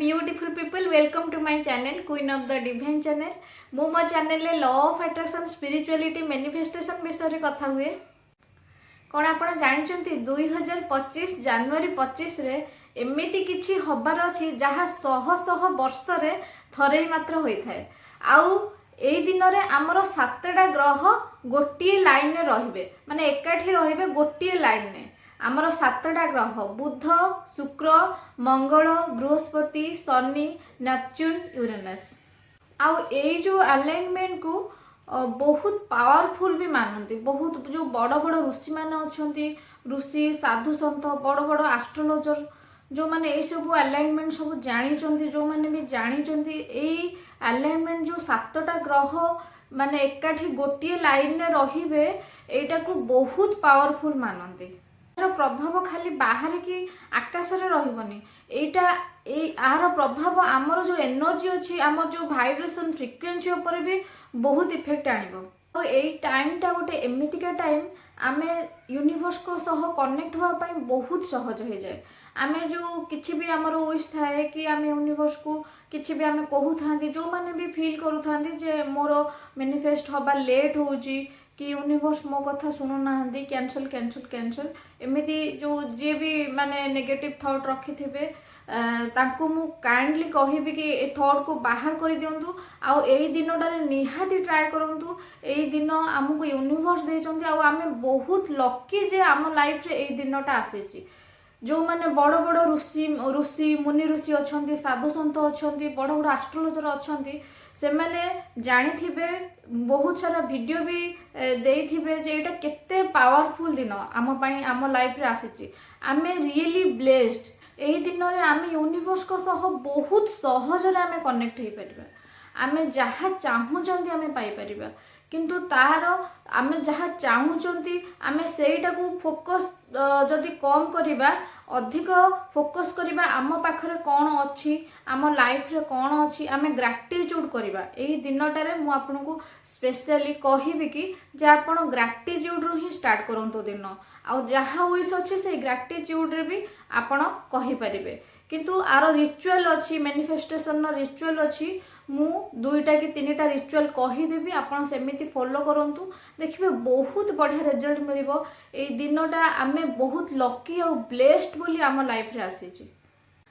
beautiful people, welcome to my channel Queen of the Divine channel. मो मो channel law of attraction spirituality manifestation विषय कथा हुए कौन आपण जानते 2025 जनवरी 25 रे एमिति किछि हबार अछि जहा शह शह वर्ष रे थरे मात्र होई थाए आउ एई दिन रे हमर सातटा ग्रह गोटिए लाइन रे रहिबे माने एकाठी रहिबे गोटिए लाइन रे आमर सातटा ग्रह बुध शुक्र मंगल बृहस्पति शनि नेपच्यून यूरेनस आउ ए जो अलाइनमेंट को बहुत पावरफुल भी मानती बहुत जो बड़ बड़ ऋषि मान अच्छा ऋषि साधु सन्त बड़ बड़ एस्ट्रोलॉजर जो माने ए सब अलाइनमेंट सब जानी जो माने भी जानी ए अलाइनमेंट जो सातटा ग्रह माने एकाठी गोटे लाइन में रहिबे एटा को बहुत पावरफुल मानती प्रभाव खाली बाहर की आकाश रे रहिबनी एटा आर प्रभाव आमर जो एनर्जी अच्छी आमर जो वाइब्रेशन फ्रिक्वेंसी ऊपर भी बहुत इफेक्ट आनिबो तो एई टाइम टा गोटे एमितिका टाइम आमे यूनिवर्स को सह कनेक्ट होवा पई बहुत सहज हो जाए आमे जो किछि भी आमर विश थाए कि आमे यूनिवर्स को किछि भी आमे कहू थांती जो माने भी फील करू थांती जे मोर मैनिफेस्ट हबा लेट होउची कि यूनिवर्स मो कथा शुणु ना कैंसल कैंसल कैंसल एमिति जो जे भी माने नेगेटिव थॉट रखी थे तांको मु काइंडली कहिबी कि ए थॉट को बाहर कर दियंतु आउ एई दिनटारे निहाती ट्राई करंतु एई दिन हमको यूनिवर्स देचंती आउ आमे बहुत लकी जे आम लाइफ रे एई दिनटा आसीची जो माने बड़ बड़ ऋषि मुनि ऋषि अच्छा साधु सन्त अच्छा बड़ बड़ एस्ट्रोलॉजर अच्छा से मैंने जानी थे बहुत सारा वीडियो भी देइथिबे जे एटा केते पावरफुल दिन आम लाइफ रे आसीची आमे रियली ब्लेस्ड एही दिन रे आमे यूनिवर्स को सह बहुत सहज रे आमे कनेक्ट हो परिबा आमे जहा चाहूचंती आमे पाई परिबा किंतु तार आमे जहा चाहूचंती आमे सेटा को फोकस जदि कम करिबा अधिक फोकस करिबा आम पाखरे कौन अच्छी आम लाइफ रे कौन अच्छी आमे ग्रैटिट्यूड करिबा एही दिनटारे मु आपनको स्पेशली कहिबी कि जे आपण ग्रैटिट्यूड रो ही स्टार्ट करंतो दिन आ जहा विश अच्छे से ग्रैटिट्यूड रे भी आपण कहि परिबे किंतु आरो रिचुअल अच्छी मैनिफेस्टेशन रिचुअल अच्छी मु दुईटा कि तीनटा रिचुअल कहीदेवी आपन सेमिति फॉलो करंतु देखिबे बहुत बढ़िया रिजल्ट मिलिबो ए दिनटा आमे बहुत लकी और ब्लेस्ड बोली आम लाइफ रे आसीची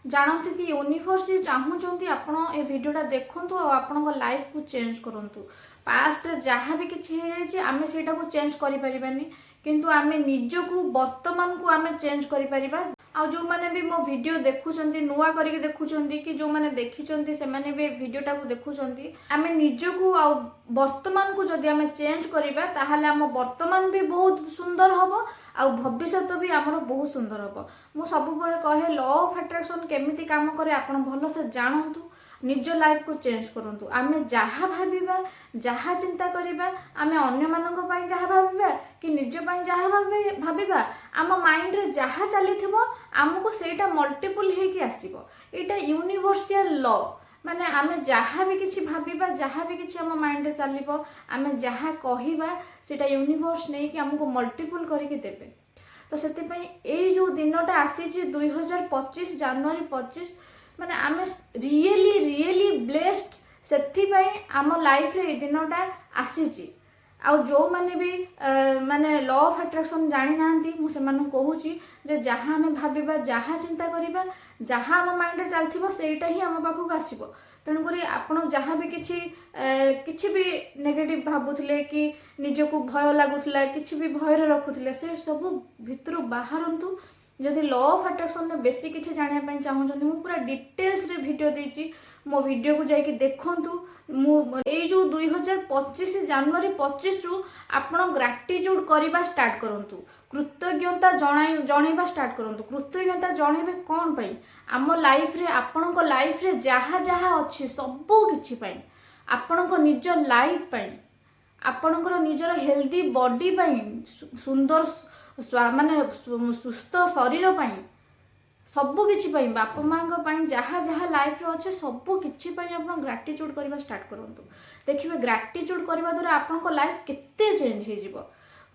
जानते कि यूनिवर्स चाहूचंती आपण ए वीडियोटा देखंतु और आपन लाइफ को चेंज करंतु पास्ट जहाँ भी किछि हे जाय छि आमे सेटा को चेंज करि परिबानी किंतु आमे निजको वर्तमान को आमे चेंज करि परिबा आ जो माने भी मो वीडियो देखुचंती नुआ करके देखुचंती कि जो माने देखिचंती से माने भी वीडियोटा को देखुचंती आमे निजको आ वर्तमान को जदि आमे चेंज करिबा ताहाले हम वर्तमान भी बहुत सुंदर हबो आ भविष्यत भी हमर बहुत सुंदर हबो मु सब बेले कहे लॉ ऑफ अट्रैक्शन केमिति काम करे आपण भलो से जानंतु निज लाइफ को चेंज करंतु आमे जहा भाबिबा जहा चिंता करिबा आमे अन्य मानक पई जहा भाबिबा कि निज पई जहा भाबिबा आम माइंड रे जहा चलीथिबो हमको सेटा मल्टीपल हे कि आसीबो एटा यूनिवर्सल लॉ माने आमे जहा भी किछि भाबिबा जहा भी किछि आम माइंड रे चलीबो आमे जहा कहिबा सेटा यूनिवर्स नै कि हमको मल्टीपल करके देबे तो सेति पई ए जो दिनटा आसी छि 2025 जनवरी 25 माने आमे रियली रियली ब्लेस्ड सेति पई आम लाइफ रे ए दिनटा आसी छि आ जो माने भी माने लॉ ऑफ अट्रैक्शन जानी नांती मु से मानु कहूची जे जहां हमें भाबिबा जहां चिंता करिबा जहां हम माइंड रे चलथिबो सेटा ही हम पाखु आसीबो तण करी आपण जहां भी किछि भी नेगेटिव भाबुथले कि निजको भय लागुथला किछि भी भय रे रखुथले से सब भितर बाहरंतु जदि लॉ ऑफ अट्रैक्शन में बेसी किछि जानिया पई चाहूचंती मु पूरा डिटेल्स रे वीडियो देछि मो वीडियो को जाई कि देखंतु ए जो 2025 जनवरी 25 रु आपण ग्रैटिट्यूड करिबा स्टार्ट करंतु कृतज्ञता जणाइबा स्टार्ट करंतु कृतज्ञता जणाइबे कोन पई आम लाइफ रे आपण को लाइफ रे जहा जहा अछि सब किछि पई आपण को निज लाइफ पई आपण को निजर हेल्दी बॉडी पई सुंदर माने सुस्थ शरीर पई सबु किछि पई बापा मां जहा जहा लाइफ रे अच्छे सबु किछि पई आपण ग्रैटिट्यूड करबा स्टार्ट करंतु देखिबे ग्रैटिट्यूड करबा द्वारा आपण को लाइफ केते चेंज हे जिवो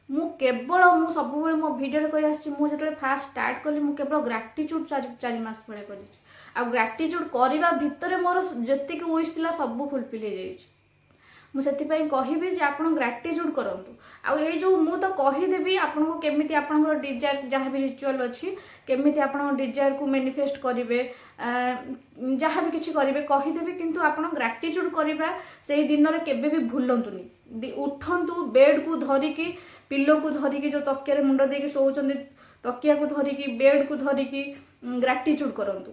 मु केवल मु सब बेले मो वीडियो रे कहि आछि मु जतले फास्ट स्टार्ट करली मु केवल ग्रैटिट्यूड 4 मास बेले करिछि आ ग्राटिट्यूड करबा भितर मोर जति विश थिला सब फुलफिल हो जाइए। मुझे कहबी जे आप ग्राटिट्यूड करूँ आउ ये जो मु तो कहीदेवी आपको केमी आप डिजायर जहाँ भी रिचुअल अच्छी केमी आप डिजायर को मैनिफेस्ट करेंगे जहाँ भी किसी करेंगे कहीदेवी किंतु आप ग्राटिट्यूड करवा से दिन में केवे भी भूलतुनि उठंतु बेड को धरिकी पिलो को धरिकी जो तकिया मुंड देकी शोचंदी तकिया को धरिकी बेड को धरिकी ग्राटिट्यूड करंतु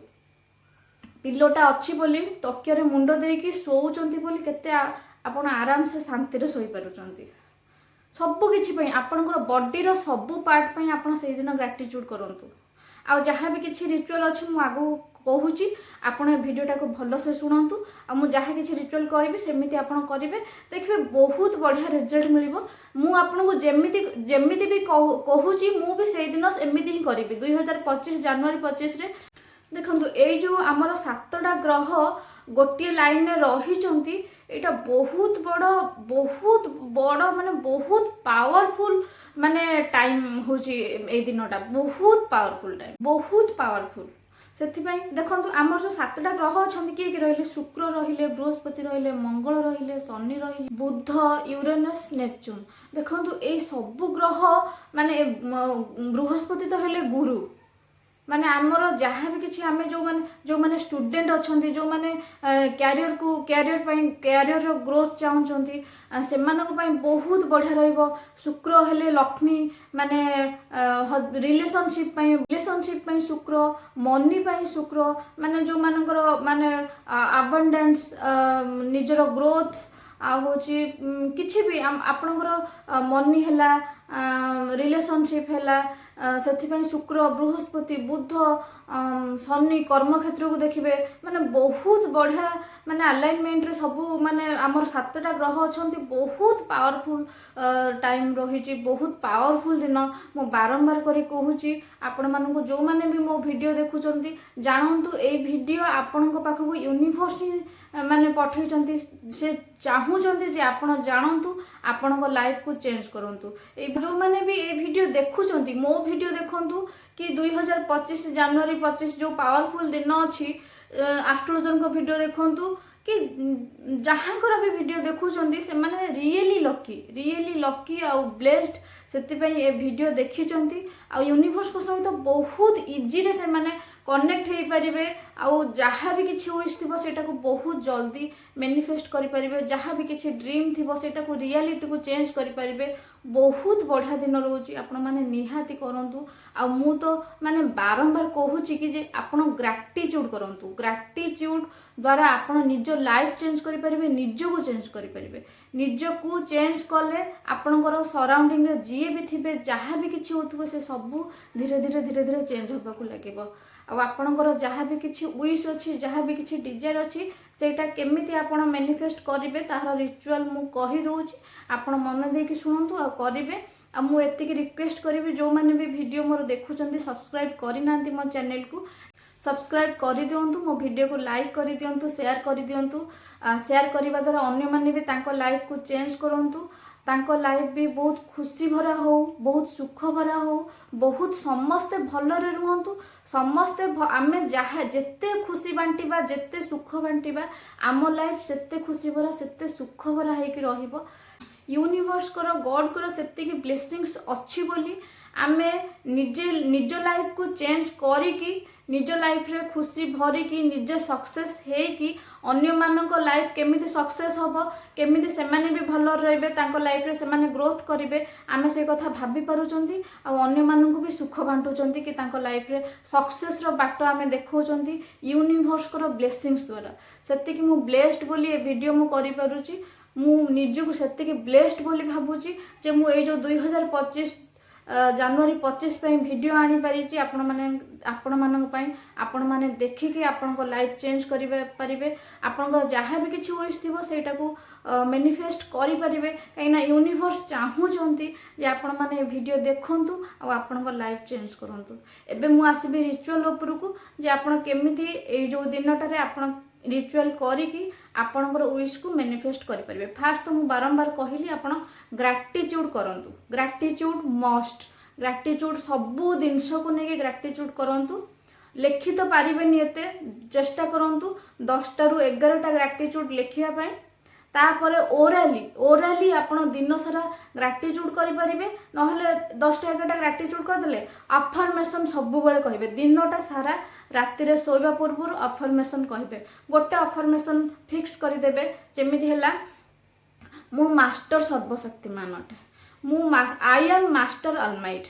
पिलोटा अच्छी बोली तकिया मुंड देकी शोचंती बोली केते आपण आराम से शांति रे सोई पारुचंती सबु किछि आपणकर बॉडी सबु पार्ट पई आपण से दिन ग्राटिट्यूड करंतु आ जहाँ भी किछि रिचुअल अछि मु आगु कहूची आपण वीडियोटा को भल से शुणंतु आ मु जहाँ किछि रिचुअल कहबी सेमिति आपण करिवे देखिबे बहुत बढ़िया रिजल्ट मिलिबो। मु आपनको जेमिति भी कहूची मु भी सेहि दिन एमिति ही करिवि 2025 जनवरी 25 रे देखंतु ए जो हमर 7टा ग्रह गोटे लाइन में रही एटा बहुत बड़ माने बहुत पावरफुल माने टाइम होची ए दिनटा बहुत पावरफुल टाइम बहुत पावरफुल से देखो आमर जो 7टा ग्रह अच्छा किए रहिले शुक्र रहिले बृहस्पति रहिले मंगल रहिले शनि रहिले बुध यूरेनस नेपच्यून देखो ये सब ग्रह माने बृहस्पति तो हेले गुरु माने आमर जहाँ भी किसी आम जो माने स्टूडेंट अच्छा जो माने कैरियर ग्रोथ चाहते से बहुत बढ़िया रहिबो। शुक्र हेले लक्ष्मी माने रिलेशनशिप शुक्र मनी पाई शुक्र माने जो मानकर माने अबंडेंस निजर ग्रोथ आ होची किछि भी आपणकर मनी हैला रिलेशनशिप हैला से शुक्र बृहस्पति बुध शनि कर्म क्षेत्र को देखिए माने बहुत बढ़िया माने अलाइनमेंट रे सबू माने आमर 7टा ग्रह अच्छा बहुत पावरफुल टाइम रही बहुत पावरफुल दिन मु बारंबार करी कहूची आपण मानक जो माने भी मो वीडियो देखुचंती जानंतु ए वीडियो आपण पाखक यूनिवर्स माने पठेइचंती से चाहूचंती जे आपण जानंतु आपण लाइफ को चेंज करंतु ए जो माने भी ए वीडियो देखुचंती मो वीडियो देखंतु कि 2025 जनवरी 25 जो पावरफुल दिन अच्छी एस्ट्रोलॉजर को वीडियो देखंतु कि जहाँ भी वीडियो देखुचंती से माने रियली लकी आ ब्लेस्ड से ए वीडियो देखिचंती आ यूनिवर्स को सहित बहुत इजी रे से माने कनेक्ट हो पारे आउ जहाँ भी किसी विश थी सेटा को बहुत जल्दी मैनिफेस्ट करें जहाँ भी किसी ड्रीम थी सेटा को रियलिटी को चेंज करें बहुत बढ़िया दिन रोचे आपण मैंने निहाती करूँ आ मु तो माने बारंबार कहूची कि जे आपण ग्राटिट्यूड करूँ ग्राटिट्यूड द्वारा आपण निज लाइफ चेंज करें निज को चेंज करें निज को चेंज कले आपणकर सराउंडिंग रे जी भी थे जहाँ भी किसी हो से सब धीरे धीरे चेंज होगा लगे आपणकर जहाँ भी किसी विश अच्छी जहाँ भी किसी डिजायर अच्छी सेटा केमिति आपण मैनिफेस्ट करेंगे तार रिचुअल मु कही दूची आपण मन देकी शुणु आ करेंगे आ मु एतिकी रिक्वेस्ट करी जो मैंने भी वीडियो मोर देखुंत सब्सक्राइब करना मो चैनल को सब्सक्राइब कर दिंतु मो वीडियो को लाइक कर दिंतु शेयर कर दिंतु शेयर करने द्वारा अन्य मैंने भी तांको लाइफ को चेंज करंतु तांको लाइफ भी बहुत खुशी भरा हो बहुत सुख भरा हो बहुत समस्ते भलरे रुहंतु समस्ते आमे जहाँ जेते खुशी बांटिबा जेते सुख बांटिबा आम लाइफ सेते खुशी भरा सेते सुख भरा होइकी रहिबो। यूनिवर्स कर गॉड कर सेतिकी ब्लेसिंग्स अच्छी बोली आमे निज लाइफ को चेंज करिकी निज लाइफ रे खुशी भरिकी निजे सक्सेस हेकी अन्य मानक लाइफ केमिति सक्सेस होबो केमिति सेमाने भी भल रहबे तांको लाइफ रे सेमाने ग्रोथ करिवे आमे से कथा भाबी पारुचंती आ अन्य मानक भी सुख बांटुचंती कि तांको लाइफ रे सक्सेस रो बाट आमे देखौचंती यूनिवर्स कर ब्लेसिंग्स द्वारा सेतिकी मु ब्लेस्ड बोली ए वीडियो मु करि पारुची मु निजको सेतिकी ब्लेस्ड बोली भाबुची जे मु ए जो 2025 जनवरी 25 वीडियो आनी पारिची आपण माने देखिकी आपण लाइफ चेंज करें आपण जहाँ भी किसी विश थी सेटा को मैनिफेस्ट करें कहीं यूनिवर्स चाहूँगी जे आपण माने वीडियो देखंतु आपण लाइफ चेंज करंतु। एबे मु आसीबे रिचुअल उपरकू जे आपण केमिति ए जो दिनटारे आपण रिचुअल करिकी आपणकर विश को मैनिफेस्ट करें। फास्ट तो मु बारंबार कहली आपण ग्राटिट्यूड करंतु ग्राटिट्यूड मस्ट ग्राटिट्यूड सबू जिनस को लेकिन ग्राटिट्यूड करंतु लिखि तो पारिबेनी एते चेष्टा करंतु 10 ରୁ 11टा ग्रैटिट्यूड लिखिया पई तापर ओराली आपण दिन सारा ग्रैटिट्यूड करि परिबे नहले 10 टा 11टा ग्रैटिट्यूड कर देले अफर्मेशन सब बेले कहिबे दिनटा सारा राति रे सोइबा पूर्व अफर्मेशन कहिबे गोटे अफर्मेशन फिक्स करि देबे जेमिति हैला मु मास्टर सर्वशक्तिमान अटे मु आई एम मास्टर ऑलमाइट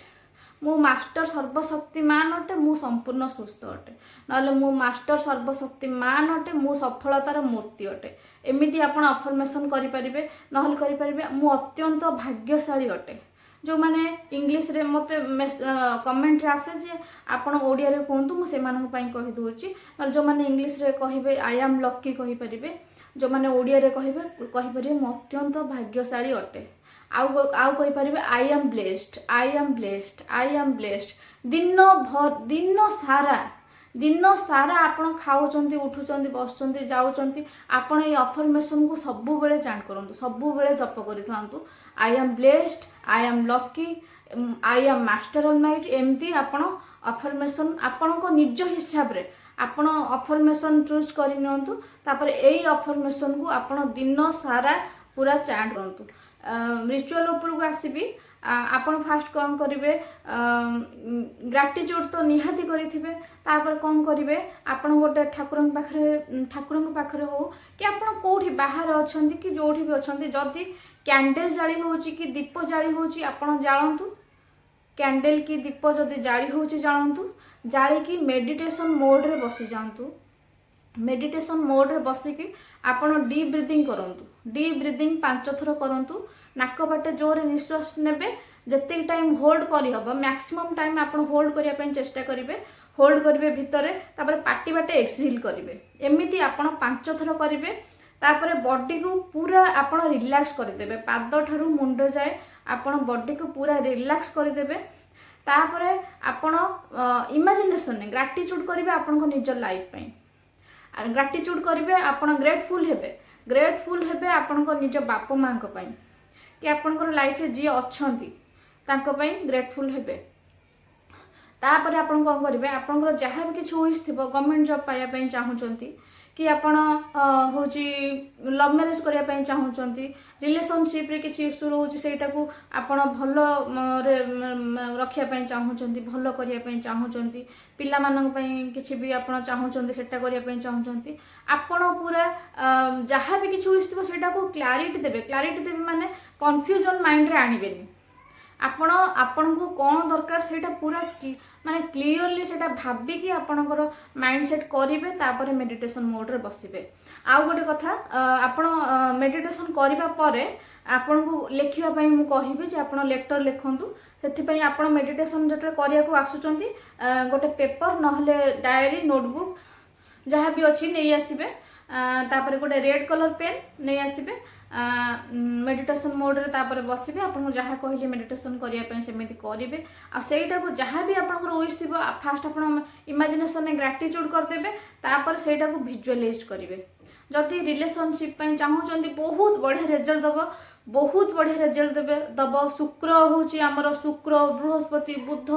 मु मास्टर सर्वशक्तिमान अटे मु संपूर्ण सुस्थ अटे नले मु मास्टर सर्वशक्तिमान अटे मु सफलतार मूर्ति अटे एमिति आपण अफर्मेशन करि परिबे नहल करि परिबे मु अत्यंत भाग्यशाली अटे जो माने इंग्लिश रे मते कमेंट रे आसे जे आपण ओडिया रे कोंतु मु से मानन पई कहि दोची नल जो माने इंग्लिश रे कहिबे आई एम लकी कहि परिबे जो माने ओडिया रे कहि परिबे मु अत्यंत भाग्यशाली अटे आउ कहि परिबे I am blessed I am blessed I am blessed दिन सारा आपण खाउचंती उठुचंती बसचंती जाउचंती आपण ए अफर्मेशन को सबु बेले चांट करंतु सबु बेले जप करि थांतु I am blessed I am lucky I am master almighty एमती आपण अफर्मेशन आपण को निज हिसाब रे आपण अफर्मेशन चूज करि नियंतु तापर एई अफर्मेशन को आपण दिन सारा पूरा चांट करंतु रिचुअल ऊपर को आसीबी आपण फास्ट कौन करिवे ग्रैटिट्यूड तो निहाती करिथिबे तापर कौन करिवे आपण गोटे ठाकुरन पाखरे हो कि आपण कोठी बाहर अछंती कि जोठी भी अछंती जदी कैंडल जाली होची कि दीप जाली होची आपण जाळंतु कैंडल की दीप जदी जाली होची जाळंतु जाली की मेडिटेशन मोड रे बसी जांतु मेडिटेशन मोड रे बसी कि आपण डीप ब्रीथिंग करंतु डीप ब्रीथिंग 5 थर करंतु नाक बाटे जोरे निश्वास नेबे जते टाइम होल्ड करि हबो मैक्सिमम टाइम आपण होल्ड करिया पई चेष्टा करिवे होल्ड करिवे भितरे तापर पाटी बाटे एक्सहेल करिवे एमिति आपण 5 थर करिवे तापर बॉडी को पूरा आपण रिलैक्स करि देबे पाद ठरू मुंड जाए आपण बॉडी को पूरा रिलैक्स करि देबे तापर आपण इमेजिनेशन ने ग्रैटिट्यूड करिवे आपण को निज लाइफ पई ग्रैटिट्यूड करिवे आपण ग्रेटफुल हेबे आपण को निज बाप मां को पई कि आपनकर लाइफ रे जी अछंती तांको पई ग्रेटफुल हेबे तापर आपण कोन करिवे आपनकर जहां भी किछ विश थिबो गवर्नमेंट जॉब पाया पई चाहूचंती कि आपण होची लव मैरिज करिया पई चाहूचंती रिलेशनशिप रे किछ इशू रहउची सेटा को आपण भलो रे रखिया पई चाहूचंती भलो करिया पई चाहूचंती पिला मानन पई किछ भी आपण चाहूचंती सेटा करिया पई चाहूचंती आपण पूरा जहां भी किछ विश थिबो सेटा को क्लैरिटी देबे माने कंफ्यूजन माइंड रे आनिबेनी आपण को कौन दरकार सेटा पूरा माने क्लियरली सेटा भाबी कि आपणकर माइंड सेट करिवे तापर मेडिटेशन मोड रे बसिबे आउ गोटे कथा आपण मेडिटेशन करिबा परे आपण को लेखिबा पई मु कहिबे जे आपण लेटर लेखंतु सेथि पई आपण मेडिटेशन जते करिया को आसुचंती गोटे पेपर नहले डायरी नोटबुक जहाँ भी अच्छी नहीं आसबे तापर गोटे रेड कलर पेन नहीं आसबे मेडिटेशन मोड रे तापर बसिबे आपन जहाँ कहले मेडिटेशन करिया पय सेमिति करिवे आ सेटा को जहाँ भी आपनकर विश थिबो फास्ट आपन इमेजिनेशन ने ग्रैटिट्यूड कर देबे तापर सेटा को विजुअलाइज करिवे जति रिलेशनशिप पय चाहूचंती बहुत बढ़िया रिजल्ट दब शुक्र होची हमर शुक्र बृहस्पति बुध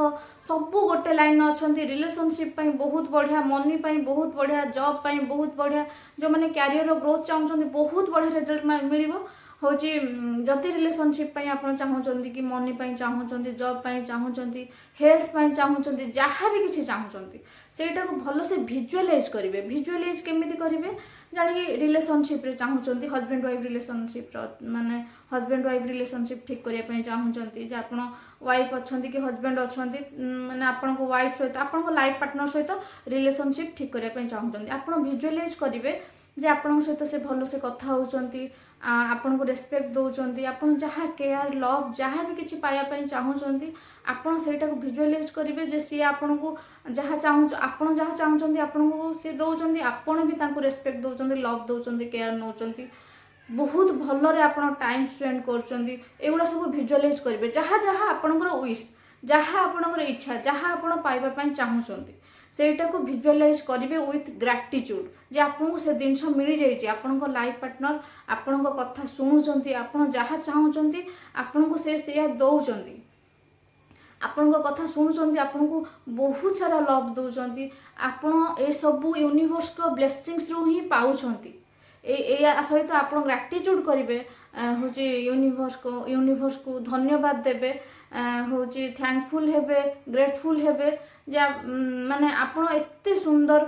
सबु गोटे लाइन अछंती रिलेशनशिप पय बहुत बढ़िया मनी पय बहुत बढ़िया जॉब पय बहुत बढ़िया जो माने कैरियर ग्रोथ चाहूचंती बहुत बढ़िया रिजल्ट मिलिबो होची जति रिलेशनशिप पय आपण चाहूचंती कि मनी पय चाहूचंती जॉब पय चाहूचंती हेल्थ पय चाहूचंती जहाँ भी किसी चाहूचंती सेटा को भलो से विजुअलाइज करिवे विजुअलाइज केमिति करिवे जानि कि रिलेशनशिप रे चाहूचंती हस्बैंड वाइफ रिलेशनशिप माने हस्बैंड वाइफ रिलेशनशिप ठीक करिया पय चाहूचंती जे आपण वाइफ अछंती कि हस्बैंड अछंती माने आपण को वाइफ सहित आपण को लाइफ पार्टनर सहित रिलेशनशिप ठीक करिया पय चाहूचंती आपण विजुअलाइज करिवे जे आपण सहित से भलो से कथा होचंती आपण को रेस्पेक्ट दउचंती आपण जहाँ केयर लव जहाँ भी किछि पाया पय चाहूचंती आपण सेटा को विजुअलाइज करिवे जे सी आपण को जहाँ चाहू आपण जहाँ चाहूचंती आपण को से दउचंती आपण भी तांको रेस्पेक्ट दउचंती लव दउचंती केयर नउचंती बहुत भलो रे आपण टाइम स्पेंड करचंती एगुडा सब विजुअलाइज करिवे जहाँ जहाँ आपणकर विश जहाँ आपणकर इच्छा जहाँ आपण पाइबा पय चाहूचंती सेटा को विजुअलाइज करिवे विथ ग्रैटिट्यूड जे आपन से जिनस मिल जाइए आपन को लाइफ पार्टनर आपन को कथा शुणुचंती आपन जहाँ चाहूचंती आपन को से दौचंती ଆପଣଙ୍କ କଥା ଶୁଣୁଛନ୍ତି, ଆପଣଙ୍କୁ ବହୁତ ସାରା ଲଭ୍ ଦେଉଛନ୍ତି। ଆପଣ ଏସବୁ ୟୁନିଭର୍ସର ବ୍ଲେସିଂସରୁ ହିଁ ପାଉଛନ୍ତି। ଏୟା ସହିତ ଆପଣ ଗ୍ରାଟିଚ୍ୟୁଡ୍ କରିବେ, ହେଉଛି ୟୁନିଭର୍ସକୁ ଧନ୍ୟବାଦ ଦେବେ, ହେଉଛି ଥ୍ୟାଙ୍କଫୁଲ୍ ହେବେ, ଗ୍ରେଟଫୁଲ୍ ହେବେ ଯେ ମାନେ ଆପଣ ଏତେ ସୁନ୍ଦର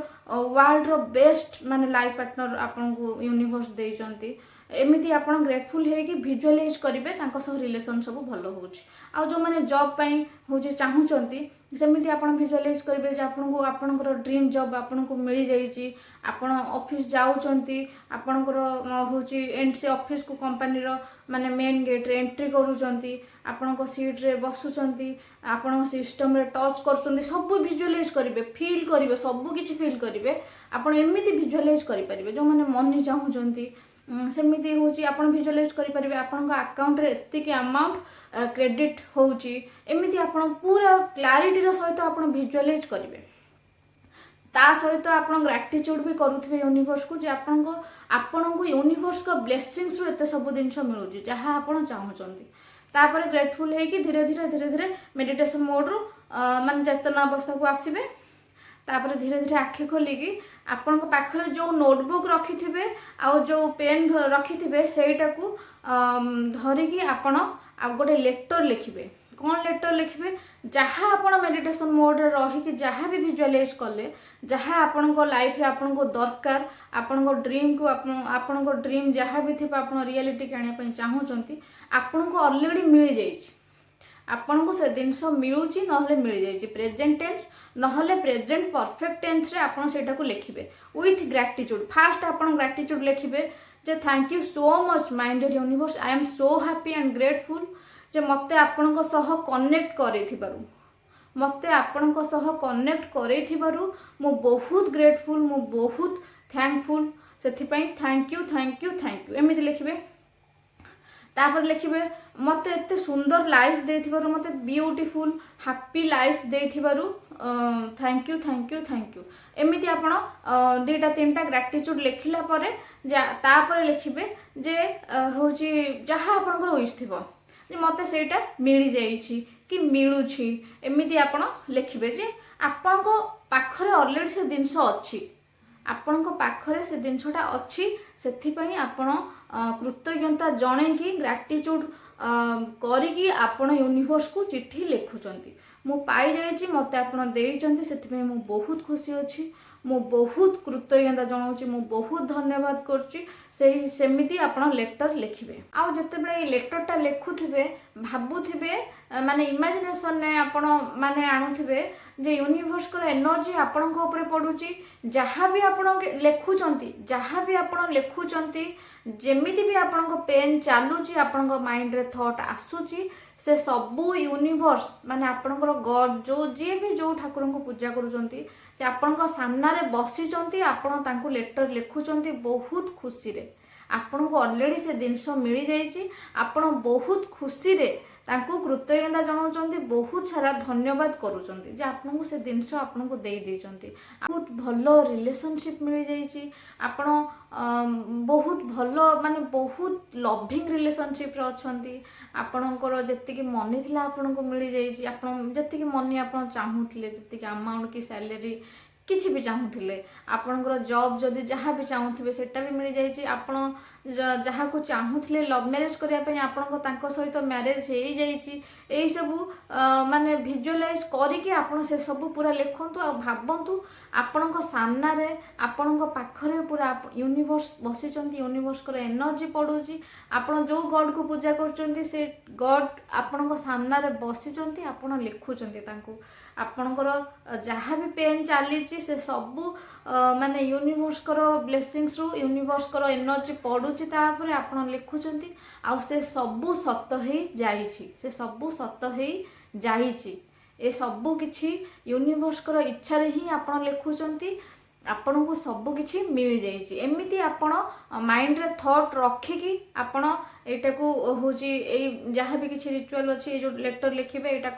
ୱାର୍ଲଡର ବେଷ୍ଟ ମାନେ ଲାଇଫ୍ ପାର୍ଟନର ଆପଣଙ୍କୁ ୟୁନିଭର୍ସ ଦେଇଛନ୍ତି। ଏମିତି ଆପଣ ଗ୍ରେଟଫୁଲ୍ ହେଇକି ଭିଜୁଆଲାଇଜ୍ କରିବେ ତାଙ୍କ ସହ ରିଲେସନ୍ ସବୁ ଭଲ ହେଉଛି। ଆଉ ଯେଉଁମାନେ ଜବ୍ ପାଇଁ ହେଉଛି ଚାହୁଁଛନ୍ତି, ସେମିତି ଆପଣ ଭିଜୁଆଲାଇଜ୍ କରିବେ ଯେ ଆପଣଙ୍କୁ ଆପଣଙ୍କର ଡ୍ରିମ୍ ଜବ୍ ଆପଣଙ୍କୁ ମିଳିଯାଇଛି। ଆପଣ ଅଫିସ୍ ଯାଉଛନ୍ତି, ଆପଣଙ୍କର ହେଉଛି ସେ ଅଫିସ୍କୁ କମ୍ପାନୀର ମାନେ ମେନ୍ ଗେଟ୍ରେ ଏଣ୍ଟ୍ରି କରୁଛନ୍ତି, ଆପଣଙ୍କ ସିଟ୍ରେ ବସୁଛନ୍ତି, ଆପଣଙ୍କ ସିଷ୍ଟମ୍ରେ ଟଚ୍ କରୁଛନ୍ତି, ସବୁ ଭିଜୁଆଲାଇଜ୍ କରିବେ, ଫିଲ୍ କରିବେ, ସବୁ କିଛି ଫିଲ୍ କରିବେ। ଆପଣ ଏମିତି ଭିଜୁଆଲାଇଜ୍ କରିପାରିବେ। ଯେଉଁମାନେ ମନି ଚାହୁଁଛନ୍ତି ସେମିତି ହେଉଛି ଆପଣ ଭିଜୁଆଲାଇଜ୍ କରିପାରିବେ ଆପଣଙ୍କ ଆକାଉଣ୍ଟରେ ଏତିକି ଆମାଉଣ୍ଟ କ୍ରେଡ଼ିଟ୍ ହେଉଛି, ଏମିତି ଆପଣ ପୁରା କ୍ଲାରିଟିର ସହିତ ଆପଣ ଭିଜୁଆଲାଇଜ୍ କରିବେ। ତା ସହିତ ଆପଣ ଗ୍ରାଟିଚ୍ୟୁଡ୍ ବି କରୁଥିବେ ୟୁନିଭର୍ସକୁ ଯେ ଆପଣଙ୍କୁ ୟୁନିଭର୍ସଙ୍କ ବ୍ଲେସିଂସରୁ ଏତେ ସବୁ ଜିନିଷ ମିଳୁଛି ଯାହା ଆପଣ ଚାହୁଁଛନ୍ତି। ତାପରେ ଗ୍ରେଟଫୁଲ୍ ହେଇକି ଧୀରେ ଧୀରେ ମେଡିଟେସନ୍ ମୋଡ଼ରୁ ମାନେ ଚେତନା ଅବସ୍ଥାକୁ ଆସିବେ। ତାପରେ ଧୀରେ ଧୀରେ ଆଖି ଖୋଲିକି ଆପଣଙ୍କ ପାଖରେ ଯେଉଁ ନୋଟବୁକ୍ ରଖିଥିବେ ଆଉ ଯେଉଁ ପେନ୍ ରଖିଥିବେ ସେଇଟାକୁ ଧରିକି ଆପଣ ଆଉ ଗୋଟେ ଲେଟର୍ ଲେଖିବେ। କ'ଣ ଲେଟର୍ ଲେଖିବେ? ଯାହା ଆପଣ ମେଡିଟେସନ୍ ମୋଡ଼ରେ ରହିକି ଯାହା ବି ଭିଜୁଆଲାଇଜ୍ କଲେ, ଯାହା ଆପଣଙ୍କ ଲାଇଫ୍ରେ ଆପଣଙ୍କୁ ଦରକାର, ଆପଣଙ୍କ ଡ୍ରିମ୍କୁ ଆପଣଙ୍କ ଡ୍ରିମ୍ ଯାହା ବି ଥିବ ଆପଣ ରିଆଲିଟିକୁ ଆଣିବା ପାଇଁ ଚାହୁଁଛନ୍ତି, ଆପଣଙ୍କୁ ଅଲରେଡ଼ି ମିଳିଯାଇଛି। ଆପଣଙ୍କୁ ସେ ଜିନିଷ ମିଳୁଛି ନହେଲେ ମିଳିଯାଇଛି। ପ୍ରେଜେଣ୍ଟ ଟେନ୍ସ ନହେଲେ ପ୍ରେଜେଣ୍ଟ ପରଫେକ୍ଟ ଟେନ୍ସରେ ଆପଣ ସେଇଟାକୁ ଲେଖିବେ ୱିଥ୍ ଗ୍ରାଟିଚ୍ୟୁଡ୍। ଫାର୍ଷ୍ଟ ଆପଣ ଗ୍ରାଟିଚ୍ୟୁଡ୍ ଲେଖିବେ ଯେ thank you so much my dear universe, I am so happy and grateful ଯେ ମୋତେ ଆପଣଙ୍କ ସହ କନେକ୍ଟ କରେଇଥିବାରୁ, ମୁଁ ବହୁତ ଗ୍ରେଟଫୁଲ୍, ମୁଁ ବହୁତ ଥ୍ୟାଙ୍କଫୁଲ୍। ସେଥିପାଇଁ ଥ୍ୟାଙ୍କ ୟୁ ଏମିତି ଲେଖିବେ। ତାପରେ ଲେଖିବେ ମୋତେ ଏତେ ସୁନ୍ଦର ଲାଇଫ୍ ଦେଇଥିବାରୁ, ମୋତେ ବିୟୁଟିଫୁଲ୍ ହାପି ଲାଇଫ୍ ଦେଇଥିବାରୁ ଥ୍ୟାଙ୍କ ୟୁ। ଏମିତି ଆପଣ 2-3ଟା ଗ୍ରାଟିଚ୍ୟୁଡ୍ ଲେଖିଲା ପରେ ତାପରେ ଲେଖିବେ ଯେ ହେଉଛି ଯାହା ଆପଣଙ୍କର ୱିଶ୍ ଥିବ ଯେ ମୋତେ ସେଇଟା ମିଳିଯାଇଛି କି ମିଳୁଛି। ଏମିତି ଆପଣ ଲେଖିବେ ଯେ ଆପଣଙ୍କ ପାଖରେ ଅଲରେଡ଼ି ସେ ଜିନିଷ ଅଛି, ଆପଣଙ୍କ ପାଖରେ ସେ ଜିନିଷଟା ଅଛି। ସେଥିପାଇଁ ଆପଣ କୃତଜ୍ଞତା ଜଣେଇକି ଗ୍ରାଟିଚ୍ୟୁଡ୍ କରିକି ଆପଣ ୟୁନିଭର୍ସକୁ ଚିଠି ଲେଖୁଛନ୍ତି। ମୁଁ ପାଇଯାଇଛି, ମୋତେ ଆପଣ ଦେଇଛନ୍ତି, ସେଥିପାଇଁ ମୁଁ ବହୁତ ଖୁସି ଅଛି, ମୁଁ ବହୁତ କୃତଜ୍ଞତା ଜଣାଉଛି, ମୁଁ ବହୁତ ଧନ୍ୟବାଦ କରୁଛି। ସେମିତି ଆପଣ ଲେଟର୍ ଲେଖିବେ। ଆଉ ଯେତେବେଳେ ଏଇ ଲେଟର୍ଟା ଲେଖୁଥିବେ ଭାବୁଥିବେ ମାନେ ଇମାଜିନେସନ୍ରେ ଆପଣ ମାନେ ଆଣୁଥିବେ ଯେ ୟୁନିଭର୍ସଙ୍କର ଏନର୍ଜି ଆପଣଙ୍କ ଉପରେ ପଡ଼ୁଛି। ଯାହା ବି ଆପଣ ଲେଖୁଛନ୍ତି, ଯେମିତି ବି ଆପଣଙ୍କ ପେନ୍ ଚାଲୁଛି, ଆପଣଙ୍କ ମାଇଣ୍ଡରେ ଥଟ୍ ଆସୁଛି, ସେ ସବୁ ୟୁନିଭର୍ସ ମାନେ ଆପଣଙ୍କର ଗଡ୍ ଯିଏ ବି ଯେଉଁ ଠାକୁରଙ୍କୁ ପୂଜା କରୁଛନ୍ତି, ସେ ଆପଣଙ୍କ ସାମ୍ନାରେ ବସିଛନ୍ତି। ଆପଣ ତାଙ୍କୁ ଲେଟର୍ ଲେଖୁଛନ୍ତି ବହୁତ ଖୁସିରେ। ଆପଣଙ୍କୁ ଅଲରେଡ଼ି ସେ ଜିନିଷ ମିଳିଯାଇଛି। ଆପଣ ବହୁତ ଖୁସିରେ ତାଙ୍କୁ କୃତଜ୍ଞତା ଜଣାଉଛନ୍ତି, ବହୁତ ସାରା ଧନ୍ୟବାଦ କରୁଛନ୍ତି ଯେ ଆପଣଙ୍କୁ ସେ ଜିନିଷ ଆପଣଙ୍କୁ ଦେଇଛନ୍ତି। ବହୁତ ଭଲ ରିଲେସନସିପ୍ ମିଳିଯାଇଛି। ଆପଣ ବହୁତ ଭଲ ମାନେ ବହୁତ ଲଭିଂ ରିଲେସନସିପ୍ରେ ଅଛନ୍ତି। ଆପଣଙ୍କର ଯେତିକି ମନି ଥିଲା ଆପଣଙ୍କୁ ମିଳିଯାଇଛି। ଆପଣ ଯେତିକି ମନି ଆପଣ ଚାହୁଁଥିଲେ, ଯେତିକି ଆମାଉଣ୍ଟ କି ସ୍ୟାଲେରୀ କିଛି ବି ଚାହୁଁଥିଲେ, ଆପଣଙ୍କର ଜବ୍ ଯଦି ଯାହା ବି ଚାହୁଁଥିବେ ସେଟା ବି ମିଳିଯାଇଛି। ଆପଣ ଯାହାକୁ ଚାହୁଁଥିଲେ ଲଭ୍ ମ୍ୟାରେଜ୍ କରିବା ପାଇଁ ତାଙ୍କ ସହିତ ମ୍ୟାରେଜ୍ ହେଇଯାଇଛି। ଏଇସବୁ ମାନେ ଭିଜୁଆଲାଇଜ୍ କରିକି ଆପଣ ସେସବୁ ପୁରା ଲେଖନ୍ତୁ ଆଉ ଭାବନ୍ତୁ ଆପଣଙ୍କ ସାମ୍ନାରେ ଆପଣଙ୍କ ପାଖରେ ପୁରା ୟୁନିଭର୍ସ ବସିଛନ୍ତି, ୟୁନିଭର୍ସଙ୍କର ଏନର୍ଜି ପଡ଼ୁଛି। ଆପଣ ଯେଉଁ ଗଡ଼୍କୁ ପୂଜା କରୁଛନ୍ତି ସେ ଗଡ଼୍ ଆପଣଙ୍କ ସାମ୍ନାରେ ବସିଛନ୍ତି, ଆପଣ ଲେଖୁଛନ୍ତି ତାଙ୍କୁ। ଆପଣଙ୍କର ଯାହା ବି ପେନ୍ ଚାଲିଛି ସେ ସବୁ ମାନେ ୟୁନିଭର୍ସଙ୍କର ବ୍ଲେସିଂସରୁ, ୟୁନିଭର୍ସଙ୍କର ଏନର୍ଜି ପଡ଼ୁଛି ତା ଉପରେ ଆପଣ ଲେଖୁଛନ୍ତି। ଆଉ ସେ ସବୁ ସତ ହେଇଯାଇଛି। ଏ ସବୁ କିଛି ୟୁନିଭର୍ସଙ୍କର ଇଚ୍ଛାରେ ହିଁ ଆପଣ ଲେଖୁଛନ୍ତି। ଆପଣଙ୍କୁ ସବୁ କିଛି ମିଳିଯାଇଛି। ଏମିତି ଆପଣ ମାଇଣ୍ଡରେ ଥଟ୍ ରଖିକି ଆପଣ ଏଇଟାକୁ ହେଉଛି ଏଇ ଯାହା ବି କିଛି ରିଚୁଆଲ୍ ଅଛି, ଏଇ ଯେଉଁ ଲେଟର୍ ଲେଖିବେ ଏଇଟା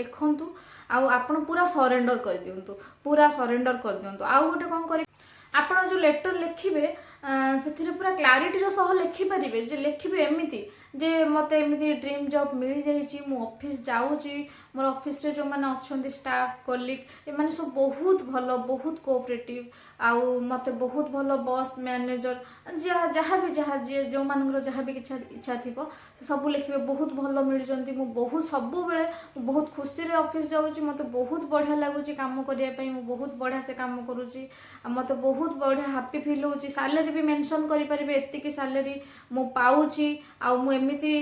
ଲେଖନ୍ତୁ ଆଉ ଆପଣ ପୁରା ସରେଣ୍ଡର କରିଦିଅନ୍ତୁ। ଆଉ ଗୋଟେ କ'ଣ କରିବେ, ଆପଣ ଯେଉଁ ଲେଟର୍ ଲେଖିବେ ସେଥିରେ ପୁରା କ୍ଲାରିଟିର ସହ ଲେଖିପାରିବେ ଯେ ଲେଖିବେ ଏମିତି जे मत एमती ड्रीम जॉब मिल जाइए मु ऑफिस जाऊँगी मोर ऑफिस रे जो माने अच्छे स्टाफ कलीग एमाने सब बहुत भल बहुत कोऑपरेटिव आउ मते बहुत भल बॉस मैनेजर जहाँ भी जहाँ जी जो मानकर जहाँ भी इच्छा थी से सब लिखे बहुत भल मिलती मु बहुत सब बेले बहुत खुशी रे ऑफिस जाऊँगी मत बहुत बढ़िया लगुच काम करने मु बहुत बढ़िया से काम करुँची मत बहुत बढ़िया हैप्पी फील होची सैलरी भी मेंशन करि परिबे एतिकी सैलरी मु पाउची आ मु एमिति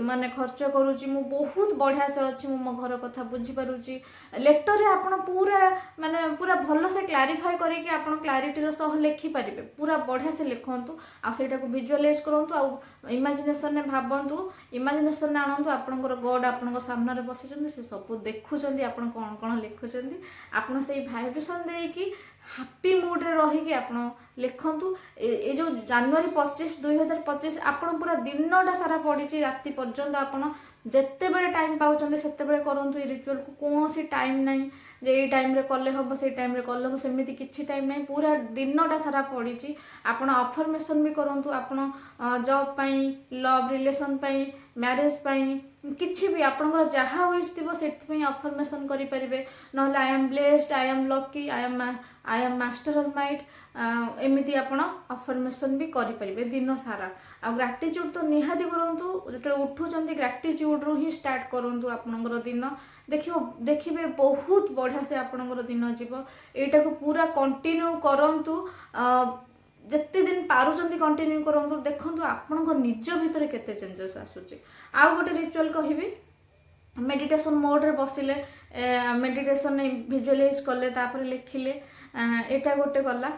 माने खर्च करुची मु बहुत बढ़िया से अच्छी मु मो घर कथा बुझी पारुची लेटर रे आपण पूरा माने पूरा भल से क्लारिफाई करके आपण क्लारिटी रो सह लिखि परिबे पूरा बढ़िया से लिखंतु आ सेटा को विजुअलाइज करंतु आ इमेजिनेशन ने भाबंतु इमेजिनेशन ने आनंतु आपनकर गॉड आपनकर सामने रे बसिचंदी से सब देखुचंदी आपण कोन कोन लिखुचंदी आपण सेही वाइब्रेशन देकी हैप्पी मूड रे रही कि आपण लिखंतु ए जो जनवरी 25 2025 आपण पूरा दिनटा सारा पड़ी राति पर्यंत आपण जिते बड़े टाइम पाउचंदे सेते बड़े करंतु ए रिचुअल को कोनोसी टाइम नहीं जे ए टाइम रे कले हबो से टाइम रे कले हबो सेमिति किछि टाइम नहीं पूरा दिनटा सारा पड़ी आपण अफर्मेशन भी करंतु आपण जॉब पई लव रिलेशन पई मैरिज पई किछि भी आपनकर जहा विश थिबो सेति पई अफर्मेशन करि परिबे नहले I am blessed I am lucky I am master of mind एमिति आपण अफर्मेशन भी करि परिबे दिन सारा आ ग्रैटिट्यूड तो निहाती करंतु जते उठुचंती ग्रैटिट्यूड रु ही स्टार्ट करंतु आपनकर दिन देखिबे बहुत बढ़िया से आपनकर दिन जीव एटा को पूरा कंटिन्यू करंतु जिते दिन पारुचंती कंटिन्यू करंतु देखंतु आपनकर निज भीतर केते चेंजेस आसुची आ गोटे रिचुअल कहिबी मेडिटेशन मोड रे बसिले मेडिटेशन विजुअलाइज कले तापर लिखिले एटा गोटे गला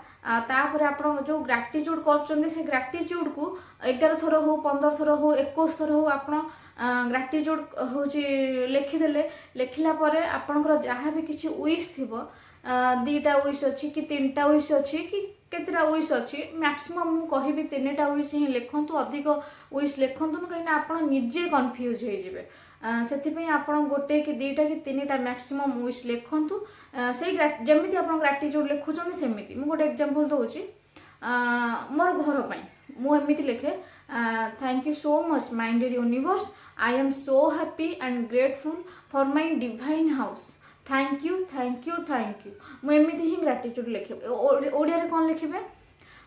तापर आपण जो ग्रैटिट्यूड करचंदी से ग्रैटिट्यूड को 11 थर हो 15 थर हो 21 थर हो आपण ग्रैटिट्यूड होची लिखिदेले लिखिला परे आपनकर जहाँ भी किछि विश थिबो 2टा विश अच्छी कि 3टा विश अच्छी कि केतरा विश अच्छी मैक्सिमम मु कहिबी 3टा विश ही लिखंतु अधिक विश लिखंतु कहीं आपण निजे कंफ्यूज हो जिवे से आपण गोटे कि 2टा कि 3टा मैक्सिमम विश लिखंतु से जमिति आपण ग्रैटिट्यूड लिखुचन सेमिति मु गोटे एग्जांपल दउची मोर घर पई मु एमिति लिखे thank you so much my dear universe I am so happy and grateful for my divine house thank you thank you thank you मु एमिति ही ग्रैटिट्यूड लिखे ओडिया रे कोन लिखिबे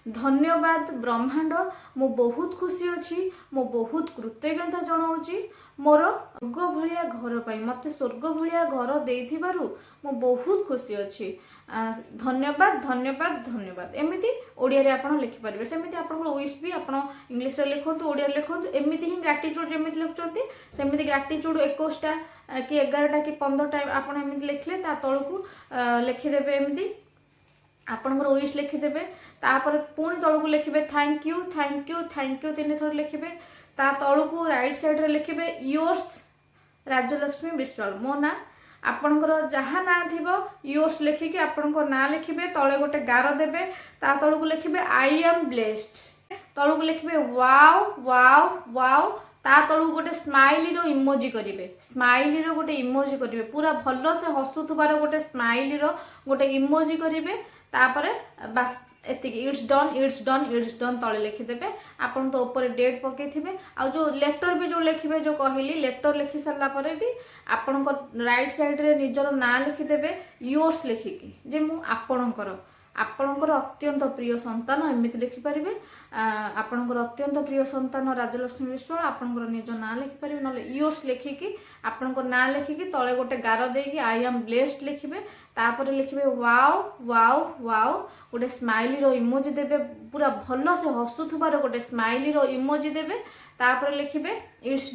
धन्यवाद ब्रह्मांड मु बहुत खुशी अच्छी मु बहुत कृतज्ञता जनाऊँगी मोर स्वर्ग भलिया घर पाई मते स्वर्ग भलिया घर देइथिबारु मु बहुत खुशी अच्छी धन्यवाद धन्यवाद धन्यवाद एमिति ओडिया रे आपण लिखि परिबे सेमिति आपण विश भी आपण इंग्लिश रे लिखंतु ओडिया रे लिखंतु एमिति ही ग्रैटिट्यूड जेमिति लिखुचंती सेमिति ग्रैटिट्यूड 21टा कि 11टा कि 15टा आपण एमिति लिखले ता तळकू लिखि देबे एमिति आपणकर विश लिखिदेवे तापर पुणी तलू लिखे thank you thank you thank you 3 थर लिखे ता तलू राइट साइड रे लिखे योर्स राजलक्ष्मी विश्वाल मो ना आपणकर जहाँ ना थी योर्स लिखिकी आपणकर ना लिखे तले गोटे गार देवे ता तलू लिखे आई एम ब्लेस्ड तलू लिखे वाओ वाओ वाओ ता तलू गोटे स्माइली रो इमोजी करिवे स्माइली रो गोटे इमोजी करिवे पूरा भलो से हसुथबार गोटे स्माइली रो गोटे इमोजी करिवे तापरे बस एति इट्स डन तले लिखिदेवे आपन तो ऊपर डेट पकेथिबे आ जो लेटर भी जो लिखिबे जो कहली लेटर लिखि सरला परे भी आपन को राइट साइड रे निजर ना लिखिदेवे योर्स लिखिकी जे मु आपणकर अत्यंत प्रिय संतान एमती लिखिपारे आपणकर अत्यंत प्रिय संतान राजलक्ष्मी विश्वाल आपणकर निज ना लिखिपारे ना योर्स लिखिकी आपणकर ना लिखिकी तले गोटे गार देकी आई एम ब्लेस्ड लिखिबे तापर लिखिबे वाओ वाओ वाओ गोटे स्माइली रो इमोजी देबे पूरा भलो से हसुथबार गोटे स्माइली रो इमोजी देबे तापर लिखिबे इट्स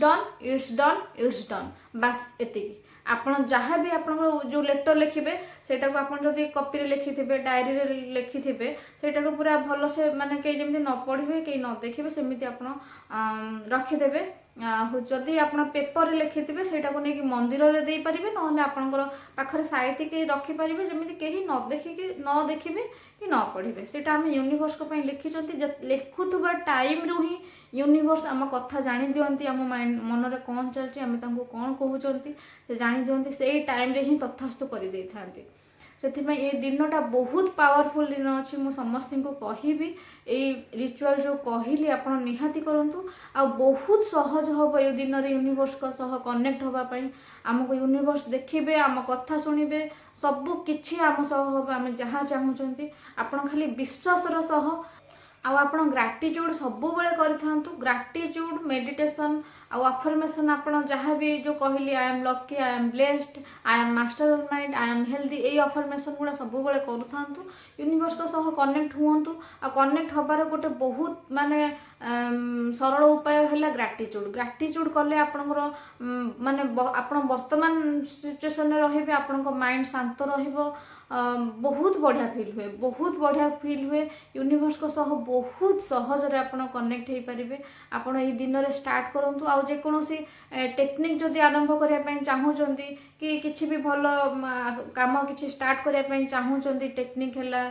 डन बस एतिकी आपण जहाँ भी आपण जो लेटर लिखिबे सेटा को आपण जदी कॉपी रे लिखिथिबे डायरी रे लिखिथिबे सेटा को पूरा भलो से माने के जेमति न पढिबे के न देखिबे सेमिति आपण रखि देबे जदि आपण पेपर रे लिखिथिबे सेटा को नै कि मंदिर रे देई परिबे नहले आपणकर पाखरे साइति के रखि परिबे जेमिति केही न देखिबे कि न पढ़िबे सेटा हम यूनिवर्स को पई लिखिचंती लिखुथबा टाइम रु ही यूनिवर्स आम कथा जानि दियंती आम मन रे कोन चलची आम तांको कोन कहउचंती से जानि दियंती सेही टाइम रे ही तथास्तु करि देई थांती ସେଥିପାଇଁ ଏ ଦିନଟା ବହୁତ ପାୱାରଫୁଲ୍ ଦିନ ଅଛି। ମୁଁ ସମସ୍ତଙ୍କୁ କହିବି ଏଇ ରିଚୁଆଲ୍ ଯେଉଁ କହିଲି ଆପଣ ନିହାତି କରନ୍ତୁ। ଆଉ ବହୁତ ସହଜ ହେବ ଏ ଦିନରେ ୟୁନିଭର୍ସଙ୍କ ସହ କନେକ୍ଟ ହେବା ପାଇଁ। ଆମକୁ ୟୁନିଭର୍ସ ଦେଖିବେ, ଆମ କଥା ଶୁଣିବେ, ସବୁ କିଛି ଆମ ସହ ହେବ। ଆମେ ଯାହା ଚାହୁଁଛନ୍ତି ଆପଣ ଖାଲି ବିଶ୍ୱାସର ସହ ଆଉ ଆପଣ ଗ୍ରାଟିଟ୍ୟୁଡ୍ ସବୁବେଳେ କରିଥାନ୍ତୁ। ଗ୍ରାଟିଟ୍ୟୁଡ୍ ମେଡିଟେସନ୍ ଆଉ ଆଫର୍ମେସନ୍ ଆପଣ ଯାହା ବି ଯେଉଁ କହିଲି I am lucky, I am blessed, I am master of mind, I am healthy, ଏଇ ଆଫର୍ମେସନ୍ ଗୁଡ଼ା ସବୁବେଳେ କରୁଥାନ୍ତୁ। ୟୁନିଭର୍ସଙ୍କ ସହ କନେକ୍ଟ ହୁଅନ୍ତୁ। ଆଉ କନେକ୍ଟ ହେବାର ଗୋଟେ ବହୁତ ମାନେ ସରଳ ଉପାୟ ହେଲା ଗ୍ରାଟିଟ୍ୟୁଡ୍। ଗ୍ରାଟିଟ୍ୟୁଡ୍ କଲେ ଆପଣଙ୍କର ମାନେ ଆପଣ ବର୍ତ୍ତମାନ ସିଚୁଏସନରେ ରହିବେ, ଆପଣଙ୍କ ମାଇଣ୍ଡ ଶାନ୍ତ ରହିବ, ବହୁତ ବଢ଼ିଆ ଫିଲ୍ ହୁଏ, ବହୁତ ବଢ଼ିଆ ଫିଲ୍ ହୁଏ। ୟୁନିଭର୍ସଙ୍କ ସହ ବହୁତ ସହଜରେ ଆପଣ କନେକ୍ଟ ହେଇପାରିବେ। ଆପଣ ଏଇ ଦିନରେ ଷ୍ଟାର୍ଟ କରନ୍ତୁ। ଆଉ ଯେକୌଣସି ଟେକ୍ନିକ୍ ଯଦି ଆରମ୍ଭ କରିବା ପାଇଁ ଚାହୁଁଛନ୍ତି କି କିଛି ବି ଭଲ କାମ କିଛି ଷ୍ଟାର୍ଟ କରିବା ପାଇଁ ଚାହୁଁଛନ୍ତି, ଟେକ୍ନିକ୍ ହେଲା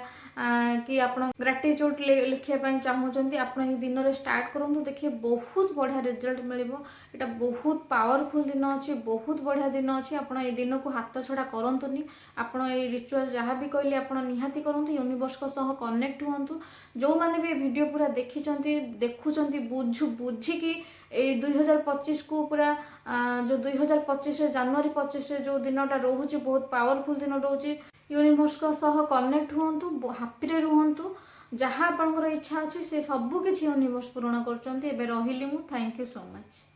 କି ଆପଣ ଗ୍ରାଟିଟ୍ୟୁଡ୍ ଲେଖିବା ପାଇଁ ଚାହୁଁଛନ୍ତି, ଆପଣ ଏଇ ଦିନରେ ଷ୍ଟାର୍ଟ କରନ୍ତୁ। ଦେଖିବେ ବହୁତ ବଢ଼ିଆ ରେଜଲ୍ଟ ମିଳିବ। ଏଇଟା ବହୁତ ପାୱାରଫୁଲ୍ ଦିନ ଅଛି, ବହୁତ ବଢ଼ିଆ ଦିନ ଅଛି। ଆପଣ ଏଇ ଦିନକୁ ହାତ ଛଡ଼ା କରନ୍ତୁନି। ଆପଣ ଏଇ ରିଚୁଆଲ୍ ଯାହା ବି କହିଲେ ଆପଣ ନିହାତି କରନ୍ତୁ। ୟୁନିଭର୍ସଙ୍କ ସହ କନେକ୍ଟ ହୁଅନ୍ତୁ। ଯେଉଁମାନେ ବି ଭିଡ଼ିଓ ପୁରା ଦେଖିଛନ୍ତି, ଦେଖୁଛନ୍ତି, ବୁଝିକି ଏଇ 2025କୁ ପୁରା ଯେଉଁ 2025 ଜାନୁଆରୀ 25 ଯେଉଁ ଦିନଟା ରହୁଛି ବହୁତ ପାୱାରଫୁଲ୍ ଦିନ ରହୁଛି। ୟୁନିଭର୍ସଙ୍କ ସହ କନେକ୍ଟ ହୁଅନ୍ତୁ, ହାପିରେ ରୁହନ୍ତୁ। ଯାହା ଆପଣଙ୍କର ଇଚ୍ଛା ଅଛି ସେ ସବୁ କିଛି ୟୁନିଭର୍ସ ପୂରଣ କରୁଛନ୍ତି। ଏବେ ରହିଲି ମୁଁ। Thank you so much.